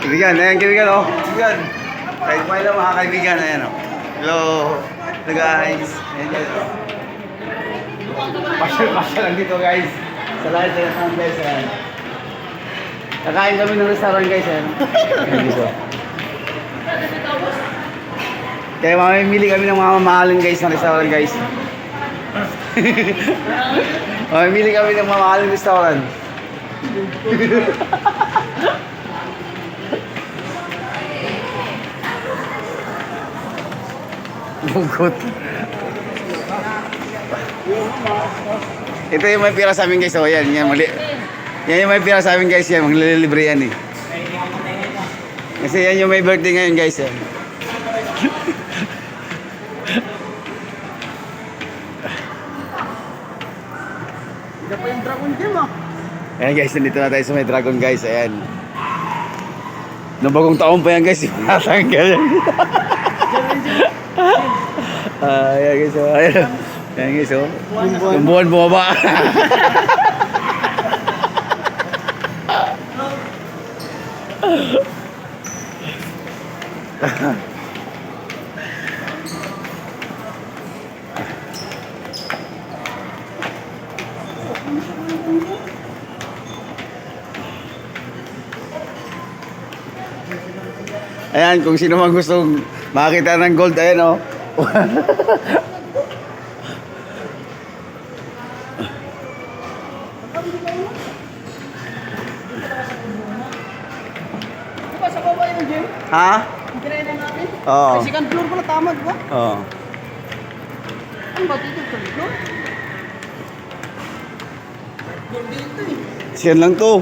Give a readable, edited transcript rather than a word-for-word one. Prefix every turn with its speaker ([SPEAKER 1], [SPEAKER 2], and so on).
[SPEAKER 1] Kaibigan, ayan kaibigan oh. Kaibigan. Kahit may lang mga kaibigan, ayan oh. Hello. Hello guys. Ayan guys oh. Pasyal lang dito guys. Sa lahat sa restaurant guys, ayan. Kakain kami ng restaurant guys, ayan. Ayan dito. Kaya mamimili kami ng mga mamahalin guys ng restaurant guys. Mamimili kami ng mamahalin restaurant. Bugot. Ito yung may pira sa amin guys. Oh, yan, yan, mali. Yan yung may pira sa amin guys. Yan, maglilibre yan eh. Kasi yan yung may birthday ngayon guys. Yan.
[SPEAKER 2] Ito pa yung Dragon Gym ah.
[SPEAKER 1] Ayan guys, nandito na tayo sa may Dragon guys. Ayan. Nung bagong taon pa yan guys. Natanggal yan. Ayan guys. Oh. Ayan. Ayan guys. Oh. Yung buwan bumaba. Ayan, kung sino man gustong makakita ng gold, ayan o. Oh.
[SPEAKER 2] Diba sa baba yung gym?
[SPEAKER 1] Ha?
[SPEAKER 2] Ang kinainan natin?
[SPEAKER 1] Oo.
[SPEAKER 2] Ay, second floor pala, tama diba?
[SPEAKER 1] Oo.
[SPEAKER 2] Ano ba dito? Third floor? Floor dito eh.
[SPEAKER 1] Siyan lang to.